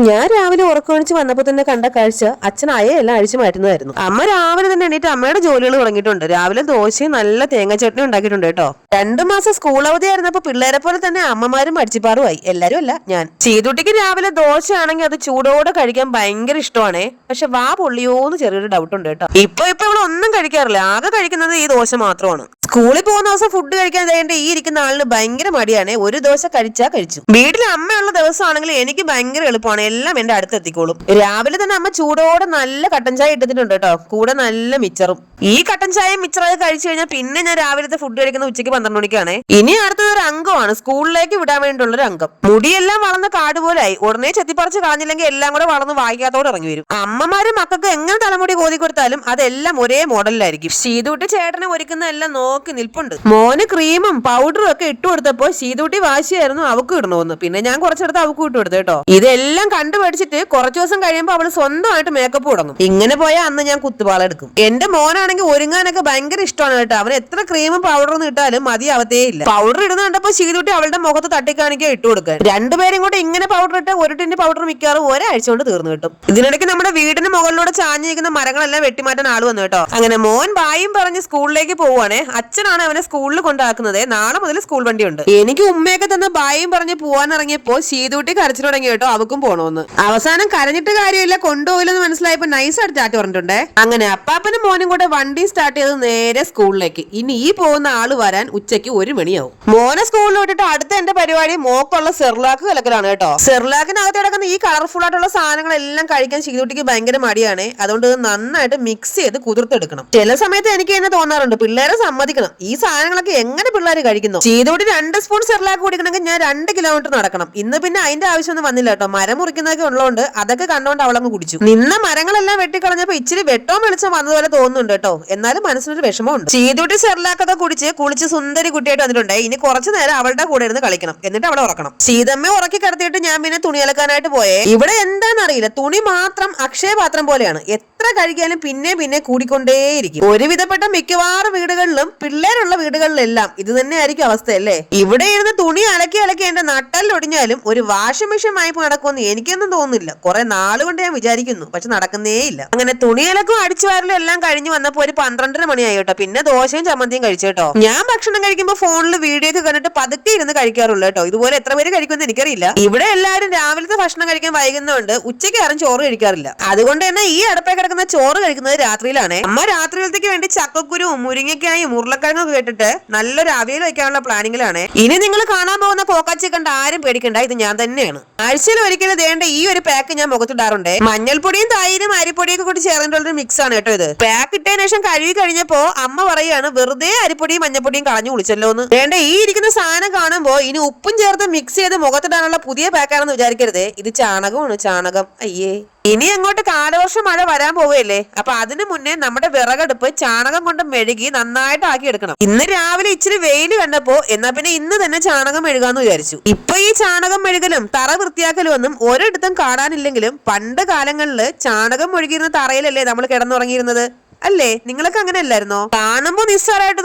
ഞാൻ രാവിലെ ഉറക്കമൊഴിച്ച് വന്നപ്പോ തന്നെ കണ്ട കാഴ്ച അച്ഛൻ അയെല്ലാം അഴിച്ചു മാറ്റുന്നതായിരുന്നു. അമ്മ രാവിലെ തന്നെ എണീറ്റ് അമ്മയുടെ ജോലികൾ തുടങ്ങിയിട്ടുണ്ട്. രാവിലെ ദോശയും നല്ല തേങ്ങ ചട്നി ഉണ്ടാക്കിയിട്ടുണ്ട് കേട്ടോ. 2 മാസം സ്കൂൾ അവധിയായിരുന്നപ്പോ പിള്ളേരെ പോലെ തന്നെ അമ്മമാരും മടിച്ചിപ്പാറുമായി. എല്ലാരും അല്ല, ഞാൻ. ചീതുട്ടിക്ക് രാവിലെ ദോശയാണെങ്കിൽ അത് ചൂടോടെ കഴിക്കാൻ ഭയങ്കര ഇഷ്ടമാണേ. പക്ഷെ വാ പൊള്ളിയോന്ന് ചെറിയൊരു ഡൗട്ട് ഉണ്ട് കേട്ടോ. ഇപ്പൊ ഇവിടെ ഒന്നും കഴിക്കാറില്ല. ആകെ കഴിക്കുന്നത് ഈ ദോശ മാത്രമാണ്. സ്കൂളിൽ പോകുന്ന ദിവസം ഫുഡ് കഴിക്കാൻ കഴിയേണ്ട ഈ ഇരിക്കുന്ന ആളിന് ഭയങ്കര മടിയാണ്. ഒരു ദോശ കഴിച്ചാ കഴിച്ചു. വീട്ടിൽ അമ്മയുള്ള ദിവസമാണെങ്കിൽ എനിക്ക് ഭയങ്കര എളുപ്പമാണ്. എല്ലാം എന്റെ അടുത്ത് എത്തിക്കോളും. രാവിലെ തന്നെ അമ്മ ചൂടോടെ നല്ല കട്ടൻ ചായ ഇട്ടിട്ടുണ്ട് കേട്ടോ. കൂടെ നല്ല മിച്ചറും. ഈ കട്ടൻ ചായയും മിച്ചറൊക്കെ കഴിച്ചു കഴിഞ്ഞാൽ പിന്നെ ഞാൻ രാവിലത്തെ ഫുഡ് കഴിക്കുന്ന ഉച്ചയ്ക്ക് 12 മണിക്കാണ്. ഇനി അടുത്തത് ഒരു അംഗമാണ്, സ്കൂളിലേക്ക് വിടാൻ വേണ്ടിയുള്ള ഒരു അംഗം. മുടിയെല്ലാം വളർന്ന കാട് പോലായി. ഉടനെ ചെത്തിപ്പറിച്ച് കളഞ്ഞില്ലെങ്കിൽ എല്ലാം കൂടെ വളർന്ന് വായിക്കാത്തോടെ ഇറങ്ങി വരും. അമ്മമാരും മക്കൾക്ക് എങ്ങനെ തലമുടി കോതി കൊടുത്താലും അതെല്ലാം ഒരേ മോഡലിലായിരിക്കും. ശീതൂട്ടി ചേട്ടനെ ഒരുക്കുന്ന എല്ലാം നോക്കി നിൽപ്പുണ്ട്. മോന് ക്രീമും പൗഡറും ഒക്കെ ഇട്ടു കൊടുത്തപ്പോ ശീതൂട്ടി വാശിയായിരുന്നു അവക്ക് ഇടണമെന്ന്. പിന്നെ ഞാൻ കുറച്ചെടുത്ത് അവക്ക് ഇട്ടു കൊടുത്തു കേട്ടോ. ഇതെല്ലാം കണ്ടുപഠിച്ചിട്ട് കുറച്ചു ദിവസം കഴിയുമ്പോൾ അവള് സ്വന്തമായിട്ട് മേക്കപ്പ് തുടങ്ങും. ഇങ്ങനെ പോയാൽ അന്ന് ഞാൻ കുത്തുപാളെടുക്കും. എന്റെ മോനാണെങ്കിൽ ഒരുങ്ങാനൊക്കെ ഭയങ്കര ഇഷ്ടമാണ് കേട്ടോ. അവൻ എത്ര ക്രീമും പൗഡറും ഇട്ടാലും മതിയാവത്തേ ഇല്ല. പൗഡർ ഇടുന്ന കണ്ടപ്പോ ശീതൂട്ടി അവളുടെ മുഖത്ത് തട്ടിക്കാണിക്കാൻ ഇട്ടു കൊടുക്കാൻ. രണ്ടുപേരും കൂടെ ഇങ്ങനെ പൗഡർ ഇട്ട് ഒരു ടിന്റെ പൗഡർ മിക്കാറും ഒരാഴ്ച കൊണ്ട് തീർന്നു കിട്ടും. ഇതിനിടയ്ക്ക് നമ്മുടെ വീടിന് മുകളിലൂടെ ചാഞ്ഞിരിക്കുന്ന മരങ്ങളെല്ലാം വെട്ടിമാറ്റാൻ ആള് വന്നു കേട്ടോ. അങ്ങനെ മോൻ ബായും പറഞ്ഞ് സ്കൂളിലേക്ക് പോവാണേ. അച്ഛനാണ് അവനെ സ്കൂളിൽ കൊണ്ടാക്കുന്നത്. നാളെ മുതൽ സ്കൂൾ വണ്ടിയുണ്ട്. എനിക്ക് ഉമ്മയൊക്കെ തന്നെ ബായും പറഞ്ഞ് പോവാൻ ഇറങ്ങിയപ്പോ ശീതൂട്ടി കരച്ചിൽ തുടങ്ങി കേട്ടോ. അവക്കും പോണോന്ന്. അവസാനം കരഞ്ഞിട്ട് കാര്യമില്ല, കൊണ്ടുപോയില്ലെന്ന് മനസ്സിലായപ്പോ നൈസായിട്ട് ചാറ്റ് പറഞ്ഞിട്ടുണ്ടേ. അങ്ങനെ അപ്പാപ്പനും മോനും കൂടെ വണ്ടി സ്റ്റാർട്ട് ചെയ്ത് നേരെ സ്കൂളിലേക്ക്. ഇനി ഈ പോകുന്ന ആള് വരാൻ ഉച്ചയ്ക്ക് 1 മണിയാവും. മോനെ സ്കൂളിൽ വിട്ടിട്ട് അടുത്ത എന്റെ പരിപാടി മോക്കുള്ള സെർലാക്ക് കലക്കലാണ് കേട്ടോ. സെർലാക്കിനകത്ത് കിടക്കുന്ന ഈ കളർഫുൾ ആയിട്ടുള്ള സാധനങ്ങളെല്ലാം കഴിക്കാൻ ശീതൂട്ടിക്ക് ഭയങ്കര മടിയാണ്. അതുകൊണ്ട് നന്നായിട്ട് മിക്സ് ചെയ്ത് കുതിർത്തെടുക്കണം. ചില സമയത്ത് എനിക്ക് തന്നെ തോന്നാറുണ്ട്, പിള്ളേരെ സമ്മതിക്കണം, ഈ സാധനങ്ങളൊക്കെ എങ്ങനെ പിള്ളേർ കഴിക്കുന്നു. ശീതൂട്ടി 2 സ്പൂൺ സെർലാക്ക് കുടിക്കണമെങ്കിൽ ഞാൻ 2 കിലോമീറ്റർ നടക്കണം. ഇന്ന് പിന്നെ അതിന്റെ ആവശ്യമൊന്നും വന്നില്ല കേട്ടോ. മരം മുറിക്കുന്നതൊക്കെ ഉള്ളതുകൊണ്ട് അതൊക്കെ കണ്ടോണ്ട് അവളങ്ങ് കുടിച്ചു. നിന്ന മരങ്ങളെല്ലാം വെട്ടിക്കളഞ്ഞപ്പോ ഇച്ചിരി വെട്ടവും വെളിച്ചം വന്നതുപോലെ തോന്നുന്നുണ്ട് കേട്ടോ. എന്നാലും മനസ്സിനൊരു വിഷമമുണ്ട്. ശീതൂട്ടി സെർലാക്കൊക്കെ കുടിച്ച് കുളിച്ച് സുന്ദരി കുട്ടിയായിട്ട് വന്നിട്ടുണ്ട്. ഇനി കുറച്ചു നേരം അവളുടെ കൂടെ ഇരുന്ന് കളിക്കണം, എന്നിട്ട് അവളെ ഉറക്കണം. ശീതമ്മ ഉറക്കി കിടത്തിയിട്ട് ഞാൻ പിന്നെ തുണി അലക്കാനായിട്ട് പോയേ. ഇവിടെ എന്താണെന്നറിയില്ല, തുണി മാത്രം അക്ഷയപാത്രം പോലെയാണ്. എത്ര കഴിക്കാനും പിന്നെ കൂടിക്കൊണ്ടേയിരിക്കും. ഒരുവിധപ്പെട്ട മിക്കവാറും വീടുകളിലും പിള്ളേരുള്ള വീടുകളിലെല്ലാം ഇത് തന്നെ ആയിരിക്കും അവസ്ഥയല്ലേ. ഇവിടെ ഇരുന്ന് തുണി അലക്കി എന്റെ നട്ടല്ലൊടിഞ്ഞാലും ഒരു വാഷിംഗ് മെഷീൻ വായ്പ നടക്കുമെന്ന് എനിക്കൊന്നും തോന്നുന്നില്ല. കുറെ നാളുകൊണ്ട് ഞാൻ വിചാരിക്കുന്നു, പക്ഷെ നടക്കുന്നേ ഇല്ല. അങ്ങനെ തുണി അലക്കും അടിച്ചുവാരലും എല്ലാം കഴിഞ്ഞു വന്നപ്പോ ഒരു 12:30 മണിയായി കേട്ടോ. പിന്നെ ദോശയും ചമ്മന്തിയും കഴിച്ചു കേട്ടോ. ഞാൻ ഭക്ഷണം കഴിക്കുമ്പോൾ ഫോണിൽ വീഡിയോ ഒക്കെ കണ്ടിട്ട് പതുക്കെ ഇരുന്ന് കഴിക്കാറുള്ളൂ കേട്ടോ. ഇതുപോലെ എത്ര പേര് കഴിക്കുമെന്ന് എനിക്കറിയില്ല. ഇവിടെ എല്ലാവരും രാവിലത്തെ ഭക്ഷണം കഴിക്കാൻ വൈകുന്നതുകൊണ്ട് ഉച്ചയ്ക്ക് ആരും ചോറ് കഴിക്കാറില്ല. അതുകൊണ്ട് തന്നെ ഈ അടുപ്പേ കിടക്കുന്ന ചോറ് കഴിക്കുന്നത് രാത്രിയിലാണ്. അമ്മ രാത്രിയിലത്തേക്ക് വേണ്ടി ചക്കക്കുരുവും മുരിങ്ങയ്ക്കായും ഉരുളക്കിഴങ്ങും കേട്ടിട്ട് നല്ലൊരു അവിയൽ വയ്ക്കാനുള്ള പ്ലാനിങ്ങിലാണ്. ഇനി നിങ്ങൾ കാണാൻ പോകുന്ന കോക്കാച്ചി കണ്ട ആരും പേടിക്കണ്ട, ഇത് ഞാൻ തന്നെയാണ്. ആഴ്ചയിൽ ഒരിക്കലും ദേണ്ട ഈ ഒരു പാക്ക് ഞാൻ മുഖത്തിടാറുണ്ട്. മഞ്ഞൾപ്പൊടിയും തൈരും അരിപ്പൊടിയൊക്കെ കൂടി ചേർന്നിട്ടുള്ള മിക്സ് ആണ് കേട്ടോ ഇത്. പാക്ക് ഇട്ടതിന് ശേഷം കഴുകി കഴിഞ്ഞപ്പോ അമ്മ പറയാണ് വെറുതെ അരിപ്പൊടിയും മഞ്ഞൾപ്പൊടിയും കളഞ്ഞു കുളിച്ചല്ലോ എന്ന്. വേണ്ട ഈ ഇരിക്കുന്ന സാധനം കാണുമ്പോ ഇനി ഉപ്പും ചേർത്ത് മിക്സ് ചെയ്ത് മുഖത്തിടാനുള്ള പുതിയ പാക്കാണെന്ന് വിചാരിക്കരുത്. ഇത് ചാണകമാണ്, ചാണകം. അയ്യേ, ഇനി അങ്ങോട്ട് കാലവർഷം മഴ വരാൻ പോവുകയല്ലേ. അപ്പൊ അതിനു മുന്നേ നമ്മുടെ വിറകടുപ്പ് ചാണകം കൊണ്ട് മെഴുകി നന്നായിട്ട് ആക്കി എടുക്കണം. ഇന്ന് രാവിലെ ഇച്ചിരി വെയിൽ കണ്ടപ്പോ എന്നാ പിന്നെ ഇന്ന് തന്നെ ചാണകം മെഴുകാന്ന് വിചാരിച്ചു. ഇപ്പൊ ഈ ചാണകം മെഴുകലും തറ വൃത്തിയാക്കലും ഒന്നും ഒരിടത്തും കാണാനില്ലെങ്കിലും പണ്ട് കാലങ്ങളിൽ ചാണകം മെഴുകിയിരുന്ന തറയിലല്ലേ നമ്മൾ കിടന്നുറങ്ങിയിരുന്നത് അല്ലേ? നിങ്ങളൊക്കെ അങ്ങനെ അല്ലായിരുന്നോ? കാണുമ്പോ നിസ്സാരമായിട്ട്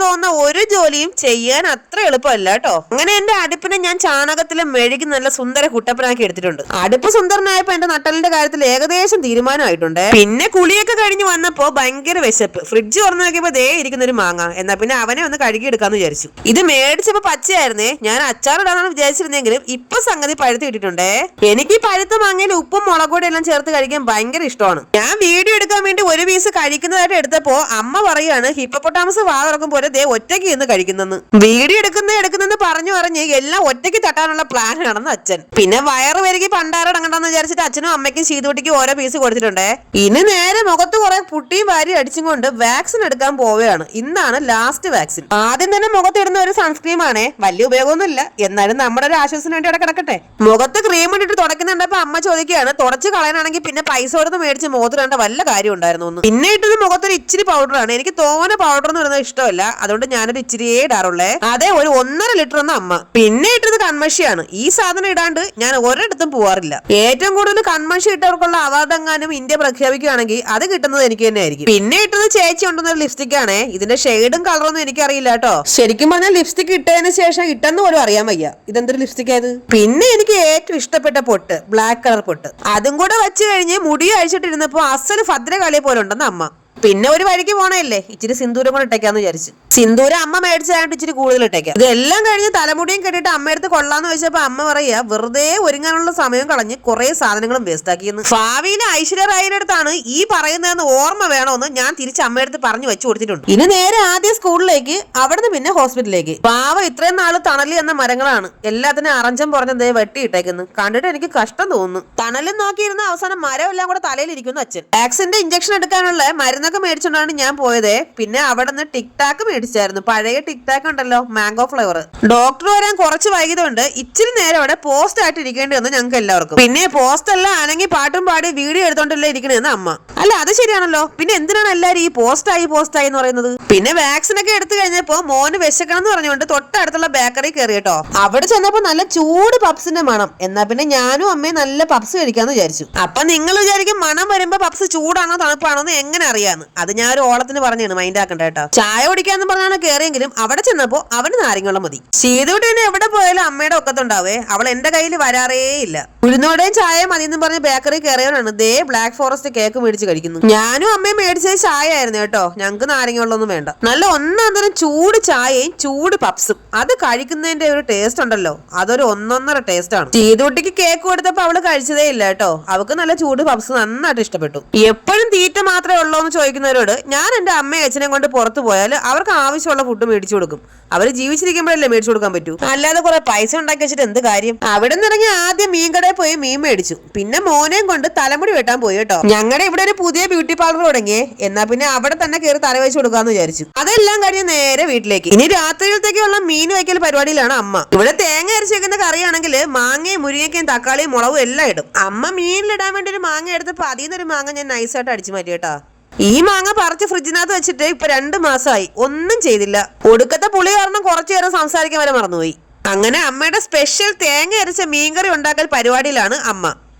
തോന്നുന്ന ഒരു ജോലിയും ചെയ്യാൻ അത്ര എളുപ്പമല്ല കേട്ടോ. അങ്ങനെ എന്റെ അടുപ്പിനെ ഞാൻ ചാണകത്തിലും മെഴുകി നല്ല സുന്ദര കുട്ടപ്പനാക്കി എടുത്തിട്ടുണ്ട്. അടുപ്പ് സുന്ദരനായപ്പോ എന്റെ നട്ടലിന്റെ കാര്യത്തിൽ ഏകദേശം തീരുമാനമായിട്ടുണ്ട്. പിന്നെ കുളിയൊക്കെ കഴിഞ്ഞ് വന്നപ്പോ ഭയങ്കര വിശപ്പ്. ഫ്രിഡ്ജ് തുറന്നു നോക്കിയപ്പോ ദേ ഇരിക്കുന്ന ഒരു മാങ്ങ. എന്നാ പിന്നെ അവനെ ഒന്ന് കഴുകി എടുക്കാന്ന് വിചാരിച്ചു. ഇത് മേടിച്ചപ്പോ പച്ചയായിരുന്നേ. ഞാൻ അച്ചാറിടാനാണ് വിചാരിച്ചിരുന്നെങ്കിലും ഇപ്പൊ സംഗതി പഴുത്ത് കിട്ടിയിട്ടുണ്ടേ. എനിക്ക് ഈ പഴുത്ത മാങ്ങയിൽ ഉപ്പും മുളകുപൊടി എല്ലാം ചേർത്ത് കഴിക്കാൻ ഭയങ്കര ഇഷ്ടമാണ്. ഞാൻ വീഡിയോ എടുക്കാൻ വേണ്ടി ഒരു പീസ് കഴിക്കുന്നതായിട്ട് എടുത്തപ്പോ അമ്മ പറയാണ് ഹിപ്പോപ്പൊട്ടാമസ് വാ തുറക്കും പോലെ ദേ ഒറ്റയ്ക്ക് ഇന്ന് കഴിക്കുന്നെന്ന്. വീഡിയോ എടുക്കുന്നെന്ന് പറഞ്ഞു എല്ലാം ഒറ്റയ്ക്ക് തട്ടാനുള്ള പ്ലാൻ ആണെന്ന് അച്ഛൻ. പിന്നെ വയറ് വരികി പണ്ടാരടങ്ങണ്ടെന്ന് വിചാരിച്ചിട്ട് അച്ഛനും അമ്മയ്ക്കും ശീതൂട്ടിക്കും ഓരോ പീസ് കൊടുത്തിട്ടുണ്ടേ. ഇനി നേരെ മുഖത്ത് കുറെ പുട്ടിയും വാരി അടിച്ചും കൊണ്ട് വാക്സിൻ എടുക്കാൻ പോവുകയാണ്. ഇന്നാണ് ലാസ്റ്റ് വാക്സിൻ. ആദ്യം തന്നെ മുഖത്തിടുന്ന ഒരു സൺസ്ക്രീം ആണേ. വലിയ ഉപയോഗമൊന്നുമില്ല, എന്നാലും നമ്മുടെ ഒരു ആശ്വാസത്തിന് വേണ്ടി അവിടെ കിടക്കട്ടെ. മുഖത്ത് ക്രീം ഇട്ടിട്ട് തുടക്കുന്നുണ്ടപ്പോ അമ്മ ചോദിക്കുകയാണ് തുടച്ച് കളയാനാണെങ്കിൽ പിന്നെ പൈസ കൊടുത്ത് മേടിച്ച് മുഖത്തിടേണ്ട വല്ല കാര്യം ഉണ്ടായിരുന്നു. പിന്നെ ഇട്ടത് മുഖത്തൊരു ഇച്ചിരി പൗഡറാണ്. എനിക്ക് തോനെ പൗഡർ എന്ന് പറയുന്നത് ഇഷ്ടമല്ല, അതുകൊണ്ട് ഞാനൊരു ഇച്ചിരിയേ ഇടാറുള്ളേ. അതെ, ഒരു 1.5 ലിറ്റർ എന്ന അമ്മ. പിന്നെ ഇട്ടത് കൺമഷിയാണ്. ഈ സാധനം ഇടാണ്ട് ഞാൻ ഒരിടത്തും പോവാറില്ല. ഏറ്റവും കൂടുതൽ കൺമഷി ഇട്ടവർക്കുള്ള അവാർഡ് എങ്ങാനും ഇന്ത്യ പ്രഖ്യാപിക്കുകയാണെങ്കിൽ അത് കിട്ടുന്നത് എനിക്ക് തന്നെ ആയിരിക്കും. പിന്നെ ഇട്ടത് ചേച്ചി കൊണ്ടുവന്ന ലിപ്സ്റ്റിക് ആണേ. ഇതിന്റെ ഷെയ്ഡും കളറൊന്നും എനിക്കറിയില്ല കേട്ടോ. ശരിക്കും പറഞ്ഞാൽ ലിപ്സ്റ്റിക് ഇട്ടതിന് ശേഷം ഇട്ടെന്ന് പോലും അറിയാൻ വയ്യ ഇതെന്തൊരു ലിപ്സ്റ്റിക് ആയത്. പിന്നെ എനിക്ക് ഏറ്റവും ഇഷ്ടപ്പെട്ട പൊട്ട്, ബ്ലാക്ക് കളർ പൊട്ട്. അതും കൂടെ വെച്ച് കഴിഞ്ഞ് മുടി അഴിച്ചിട്ടിരുന്നപ്പോ അസല് ഭദ്രകാളിയെ പോലെ ഉണ്ടെന്ന് അമ്മ. പിന്നെ ഒരു വഴിക്ക് പോണല്ലേ, ഇച്ചിരി സിന്ദൂരം കൂടെ ഇട്ടേക്കാന്ന് വിചാരിച്ചു. സിന്ദൂരം അമ്മ മേടിച്ചായിട്ട് ഇച്ചിരി കൂടുതൽ ഇട്ടേക്കാം. ഇതെല്ലാം കഴിഞ്ഞ് തലമുടിയും കെട്ടിട്ട് അമ്മയടുത്ത് കൊള്ളാന്ന് വെച്ചപ്പോ അമ്മ പറയാ, വെറുതെ ഒരുങ്ങാനുള്ള സമയം കളഞ്ഞ് കുറെ സാധനങ്ങളും വേസ്റ്റ് ആക്കിയെന്ന്. ഭാവിയിലെ ഐശ്വര്യ റായിയുടെ അടുത്താണ് ഈ പറയുന്നതെന്ന് ഓർമ്മ വേണമെന്ന് ഞാൻ തിരിച്ച് അമ്മയടുത്ത് പറഞ്ഞു വെച്ചു കൊടുത്തിട്ടുണ്ട്. ഇനി നേരെ ആദ്യം സ്കൂളിലേക്ക്, അവിടുന്ന് പിന്നെ ഹോസ്പിറ്റലിലേക്ക്. പാവ ഇത്രയും നാള് തണലി എന്ന മരങ്ങളാണ് എല്ലാത്തിനും അറഞ്ചം പറഞ്ഞതേ വെട്ടിയിട്ടേക്കുന്നു. കണ്ടിട്ട് എനിക്ക് കഷ്ടം തോന്നുന്നു. തണലും നോക്കിയിരുന്ന അവസാനം മരം എല്ലാം കൂടെ തലയിലിരിക്കുന്നു അച്ഛൻ. വാക്സിന്റെ ഇഞ്ചക്ഷൻ എടുക്കാനുള്ള മരുന്നൊക്കെ മേടിച്ചോണ്ടാണ് ഞാൻ പോയത്. പിന്നെ അവിടെ നിന്ന് ടിക്ടാക്ക് മേടിച്ചായിരുന്നു. പഴയ ടിക്ടാക്ക് ഉണ്ടല്ലോ, മാംഗോ ഫ്ലേവർ. ഡോക്ടർ വരാൻ കുറച്ച് വൈകിയതുകൊണ്ട് ഇച്ചിരി നേരം അവിടെ പോസ്റ്റ് ആയിട്ട് ഇരിക്കേണ്ടി വന്നു ഞങ്ങൾക്ക് എല്ലാവർക്കും. പിന്നെ പോസ്റ്റ് എല്ലാം ആണെങ്കിൽ പാട്ടും പാടി വീഡിയോ എടുത്തോണ്ടല്ലേ ഇരിക്കണേന്ന് അമ്മ. അല്ല, അത് ശരിയാണല്ലോ. പിന്നെ എന്തിനാണ് എല്ലാരും ഈ പോസ്റ്റായി എന്ന് പറയുന്നത്? പിന്നെ വാക്സിൻ ഒക്കെ എടുത്തു കഴിഞ്ഞപ്പോ മോന് വിശക്കണം എന്ന് പറഞ്ഞുകൊണ്ട് തൊട്ടടുത്തുള്ള ബേക്കറി കയറി കേട്ടോ. അവിടെ ചെന്നപ്പോ നല്ല ചൂട് പപ്സിന്റെ മണം. എന്നാ പിന്നെ ഞാനും അമ്മയും നല്ല പപ്സ് കഴിക്കാന്ന് വിചാരിച്ചു. അപ്പൊ നിങ്ങൾ വിചാരിക്കും മണം വരുമ്പോ പപ്സ് ചൂടാണോ തണുപ്പാണോ എന്ന് എങ്ങനെ അറിയാന്ന്. അത് ഞാൻ ഒരു ഓളത്തിന് പറഞ്ഞാണ്, മൈൻഡ് ആക്കണ്ട കേട്ടോ. ചായ കുടിക്കാന്ന് പറഞ്ഞാണ് കയറിയെങ്കിലും അവിടെ ചെന്നപ്പോ അവന് നാരങ്ങളും മതി. ശീതോട്ട് തന്നെ എവിടെ പോയാലും അമ്മയുടെ ഒക്കത്തുണ്ടാവേ. അവൾ എന്റെ കയ്യിൽ വരാറേ ഇല്ല. ഉഴുന്നോടെയും ചായ മതി എന്ന് പറഞ്ഞ് ബേക്കറി കയറിയവനാണ് ദേ ബ്ലാക്ക് ഫോറസ്റ്റ് കേക്ക് മേടിച്ച് കഴിക്കുന്നു. ഞാനും അമ്മയും മേടിച്ചത് ചായ ആയിരുന്നു കേട്ടോ. ഞങ്ങൾക്ക് നാരങ്ങളുള്ളൊന്നും വേണ്ട. നല്ല ഒന്നാന്തരം ചൂട് ചായയും ചൂട് പപ്സും. അത് കഴിക്കുന്നതിന്റെ ഒരു ടേസ്റ്റ് ഉണ്ടല്ലോ, അതൊരു ഒന്നൊന്നര ടേസ്റ്റ് ആണ്. ചീതൂട്ടിക്ക് കേക്ക് കൊടുത്തപ്പോ അവള് കഴിച്ചതേ ഇല്ല കേട്ടോ. അവൾക്ക് നല്ല ചൂട് പപ്സ് നന്നായിട്ട് ഇഷ്ടപ്പെട്ടു. എപ്പോഴും തീറ്റ മാത്രമേ ഉള്ളൂ എന്ന് ചോദിക്കുന്നവരോട് ഞാൻ എന്റെ അമ്മയും അച്ഛനെ കൊണ്ട് പുറത്തു പോയാൽ അവർക്ക് ആവശ്യമുള്ള ഫുഡ് മേടിച്ചു കൊടുക്കും. അവര് ജീവിച്ചിരിക്കുമ്പോഴല്ലേ മേടിച്ചു കൊടുക്കാൻ പറ്റൂ, അല്ലാതെ കുറെ പൈസ ഉണ്ടാക്കി വെച്ചിട്ട് എന്ത് കാര്യം. അവിടെ നിന്ന് ഇറങ്ങി ആദ്യം മീൻ കടയിൽ പോയി മീൻ മേടിച്ചു. പിന്നെ മോനെയും കൊണ്ട് തലമുടി വെട്ടാൻ പോയി കേട്ടോ. ഞങ്ങളുടെ ഇവിടെ ഒരു പുതിയ ബ്യൂട്ടി പാർലർ തുടങ്ങിയേ. എന്നാ പിന്നെ അവിടെ തന്നെ കയറി തല വെച്ച് കൊടുക്കാന്ന് വിചാരിച്ചു. അതെല്ലാം കഴിഞ്ഞ് നേരെ വീട്ടിലേക്ക്. ഇനി രാത്രിയിലത്തേക്കുള്ള മീൻ വയ്ക്കൽ പരിപാടിയിലാണ് അമ്മ. ഇവിടെ തേങ്ങ അരച്ച് വെക്കുന്ന കറിയാണെങ്കിൽ മാങ്ങയും മുരിങ്ങയ്ക്കയും തക്കാളിയും മുളകും എല്ലാം ഇടും. അമ്മ മീനിലിടാൻ വേണ്ടി ഒരു മാങ്ങ എടുത്തപ്പോ അതിൽ നിന്നൊരു മാങ്ങ ഞാൻ നൈസായിട്ട് അടിച്ചു മാറ്റി കേട്ടോ. ഈ മാങ്ങ പറിച്ച് ഫ്രിഡ്ജിനകത്ത് വെച്ചിട്ട് ഇപ്പൊ 2 മാസമായി, ഒന്നും ചെയ്തില്ല. ഒടുക്കത്തെ പുളി കാരണം കുറച്ചു നേരം സംസാരിക്കാൻ വരെ മറന്നുപോയി. അങ്ങനെ അമ്മയുടെ സ്പെഷ്യൽ തേങ്ങ അരച്ച മീൻകറി ഉണ്ടാക്കൽ പരിപാടിയിലാണ് അമ്മ.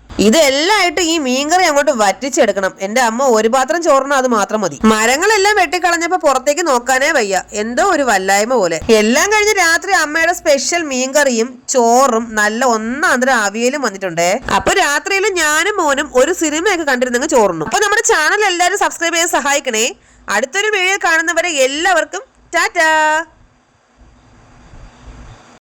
ഇതെല്ലായിട്ട് ഈ മീൻകറി അങ്ങോട്ട് വറ്റിച്ചെടുക്കണം. എന്റെ അമ്മ ഒരു പാത്രം ചോറിന് അത് മാത്രം മതി. മരങ്ങളെല്ലാം വെട്ടിക്കളഞ്ഞപ്പോ പുറത്തേക്ക് നോക്കാനേ വയ്യ, എന്തോ ഒരു വല്ലായ്മ പോലെ. എല്ലാം കഴിഞ്ഞ് രാത്രി അമ്മയുടെ സ്പെഷ്യൽ മീൻകറിയും ചോറും നല്ല ഒന്നാന്തരം അവിയലും വന്നിട്ടുണ്ടേ. അപ്പൊ രാത്രിയിൽ ഞാനും മോനും ഒരു സിനിമയൊക്കെ കണ്ടിരുന്നെങ്കിൽ ചോറുന്നു. അപ്പൊ നമ്മുടെ ചാനൽ എല്ലാവരും സബ്സ്ക്രൈബ് ചെയ്യാൻ സഹായിക്കണേ. അടുത്തൊരു വീഡിയോ കാണുന്നവരെ എല്ലാവർക്കും ടാറ്റാ.